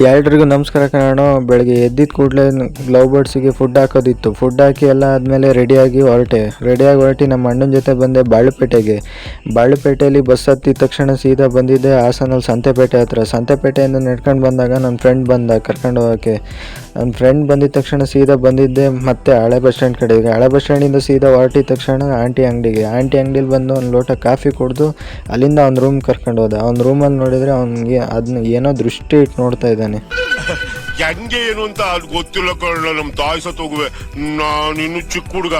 ಎಲ್ರಿಗೂ ನಮಸ್ಕಾರ ಕಣೋ. ಬೆಳಗ್ಗೆ ಎದ್ದಿದ್ದ ಕೂಡಲೇ ಲವ್ ಬರ್ಡ್ಸಿಗೆ ಫುಡ್ ಹಾಕೋದಿತ್ತು. ಫುಡ್ ಹಾಕಿ ಎಲ್ಲ ಆದಮೇಲೆ ರೆಡಿಯಾಗಿ ಹೊರಟಿ ನಮ್ಮ ಅಣ್ಣನ ಜೊತೆ ಬಂದೆ ಬಾಳುಪೇಟೆಯಲ್ಲಿ ಬಸ್ ಹತ್ತಿದ ತಕ್ಷಣ ಸೀದಾ ಬಂದಿದ್ದೆ ಹಾಸನಲ್ಲಿ ಸಂತೆಪೇಟೆ ಹತ್ರ. ಸಂತೆಪೇಟೆಯಿಂದ ನಡ್ಕೊಂಡು ಬಂದಾಗ ನನ್ನ ಫ್ರೆಂಡ್ ಬಂದ ಕರ್ಕೊಂಡು ಹೋಗೋಕ್ಕೆ. ನನ್ನ ಫ್ರೆಂಡ್ ಬಂದಿದ್ದ ತಕ್ಷಣ ಸೀದಾ ಬಂದಿದ್ದೆ ಮತ್ತೆ ಹಳೆ ಬಸ್ ಸ್ಟ್ಯಾಂಡ್ ಕಡೆಗೆ. ಹಳೆ ಬಸ್ ಸ್ಟ್ಯಾಂಡಿಂದ ಸೀದಾ ಹೊರಟಿದ ತಕ್ಷಣ ಆಂಟಿ ಅಂಗಡಿಲಿ ಬಂದು ಒಂದು ಲೋಟ ಕಾಫಿ ಕುಡಿದು ಅಲ್ಲಿಂದ ಅವ್ನ ರೂಮ್ ಕರ್ಕೊಂಡು ಹೋದ. ಅವ್ನ ರೂಮಲ್ಲಿ ನೋಡಿದರೆ ಅವ್ನಿಗೆ ಅದನ್ನ ಏನೋ ದೃಷ್ಟಿ ಇಟ್ಟು ನೋಡ್ತಾ ಇದ್ದಾನೆ. ಹೆಂಗೆ ಏನು ಅಂತ ಗೊತ್ತಿಲ್ಲ ಕಣ. ನಮ್ಮ ತಾಯಿ ಸತ್ತೋಗುವೆ, ನಾನು ಚಿಕ್ಕ ಹುಡುಗ.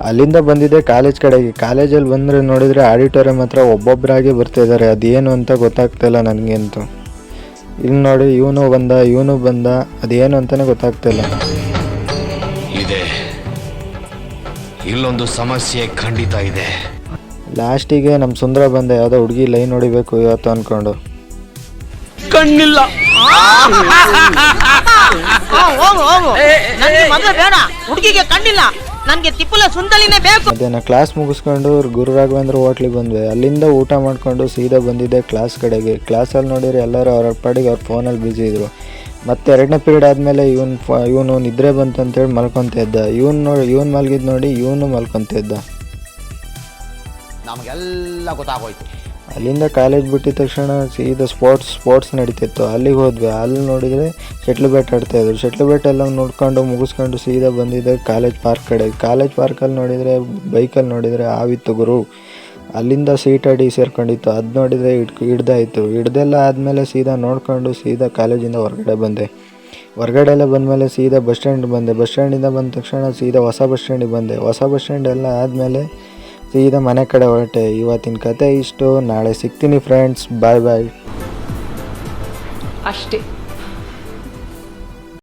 ಅಲ್ಲಿಂದ ಬಂದಿದ್ದೆ ಕಾಲೇಜ್ ಕಡೆಗೆ. ಕಾಲೇಜಲ್ಲಿ ಬಂದರೆ ನೋಡಿದರೆ ಆಡಿಟೋರಿಯಂ ಹತ್ರ ಒಬ್ಬೊಬ್ಬರಾಗಿ ಬರ್ತಾಯಿದ್ದಾರೆ. ಅದೇನು ಅಂತ ಗೊತ್ತಾಗ್ತಾಯಿಲ್ಲ ನನಗಂತೂ. ಇಲ್ಲಿ ನೋಡಿ ಇವನು ಬಂದ ಅದೇನು ಅಂತಲೇ ಗೊತ್ತಾಗ್ತಾಯಿಲ್ಲ. ಇದೆ ಇಲ್ಲೊಂದು ಸಮಸ್ಯೆ ಖಂಡಿತ ಇದೆ. ಲಾಸ್ಟಿಗೆ ನಮ್ಮ ಸುಂದರ ಬಂದ, ಯಾವುದೋ ಹುಡುಗಿ ಲೈನ್ ಹೊಡಿಬೇಕು ಇವತ್ತು ಅಂದ್ಕೊಂಡು. ಕಣ್ಣಿಲ್ಲ ಬೇಡ, ಹುಡುಗಿಗೆ ಕಣ್ಣಿಲ್ಲ, ನನಗೆ ತಿಪ್ಪಲ ಸುಂದಲಿನೇ ಬೇಕು. ಮಧ್ಯಾಹ್ನ ಕ್ಲಾಸ್ ಮುಗಿಸ್ಕೊಂಡು ಗುರು ರಾಘವೇಂದ್ರ ಹೋಟ್ಲಿಗೆ ಬಂದ್ವಿ. ಅಲ್ಲಿಂದ ಊಟ ಮಾಡ್ಕೊಂಡು ಸೀದಾ ಬಂದಿದ್ದೆ ಕ್ಲಾಸ್ ಕಡೆಗೆ. ಕ್ಲಾಸಲ್ಲಿ ನೋಡಿದ್ರೆ ಎಲ್ಲರೂ ಅವ್ರ ಪಾಡಿಗೆ ಅವ್ರ ಫೋನಲ್ಲಿ ಬ್ಯುಸಿ ಇದ್ರು. ಮತ್ತೆ 2ನೇ ಪೀರಿಯಡ್ ಆದಮೇಲೆ ಇವನು ನಿದ್ರೆ ಬಂತಂತೇಳಿ ಮಲ್ಕೊತ ಇದ್ದ. ಇವನು ಮಲಗಿದ್ ನೋಡಿ ಇವನು ಮಲ್ಕೊತ ಇದ್ದ. ನಮಗೆಲ್ಲ ಗೊತ್ತಾಗೋಯ್ತು. ಅಲ್ಲಿಂದ ಕಾಲೇಜ್ ಬಿಟ್ಟಿದ ತಕ್ಷಣ ಸೀದಾ ಸ್ಪೋರ್ಟ್ಸ್ ನಡೀತಿತ್ತು. ಅಲ್ಲಿಗೆ ಹೋದ್ವಿ. ಅಲ್ಲಿ ನೋಡಿದರೆ ಶಟ್ಲ್ ಬ್ಯಾಟ್ ಆಡ್ತಾಯಿದ್ರು. ಶಟ್ಲ್ ಬ್ಯಾಟ್ ಎಲ್ಲ ನೋಡ್ಕೊಂಡು ಮುಗಿಸ್ಕೊಂಡು ಸೀದಾ ಬಂದಿದ್ದೆ ಕಾಲೇಜ್ ಪಾರ್ಕ್ ಕಡೆಗೆ. ಕಾಲೇಜ್ ಪಾರ್ಕಲ್ಲಿ ನೋಡಿದರೆ ಬೈಕಲ್ಲಿ ನೋಡಿದರೆ ಆವಿತ್ತು ಗುರು. ಅಲ್ಲಿಂದ ಸೀಟ್ ಅಡಿ ಸೇರ್ಕೊಂಡಿತ್ತು. ಅದು ನೋಡಿದರೆ ಹಿಡ್ದಾಯಿತು. ಹಿಡ್ದೆಲ್ಲ ಆದಮೇಲೆ ಸೀದಾ ನೋಡ್ಕೊಂಡು ಸೀದಾ ಕಾಲೇಜಿಂದ ಹೊರಗಡೆ ಬಂದೆ. ಹೊರಗಡೆ ಎಲ್ಲ ಬಂದಮೇಲೆ ಸೀದಾ ಬಸ್ ಸ್ಟ್ಯಾಂಡ್ ಬಂದೆ. ಬಸ್ ಸ್ಟ್ಯಾಂಡಿಂದ ಬಂದ ತಕ್ಷಣ ಸೀದಾ ಹೊಸ ಬಸ್ ಸ್ಟ್ಯಾಂಡಿಗೆ ಬಂದೆ. ಹೊಸ ಬಸ್ ಸ್ಟ್ಯಾಂಡ್ ಎಲ್ಲ ಆದಮೇಲೆ ಸೀದಾ ಮನೆ ಕಡೆ ಹೊರಟೆ. ಇವತ್ತಿನ ಕತೆ ಇಷ್ಟು. ನಾಳೆ ಸಿಗ್ತೀನಿ ಫ್ರೆಂಡ್ಸ್. ಬಾಯ್. ಅಷ್ಟೇ.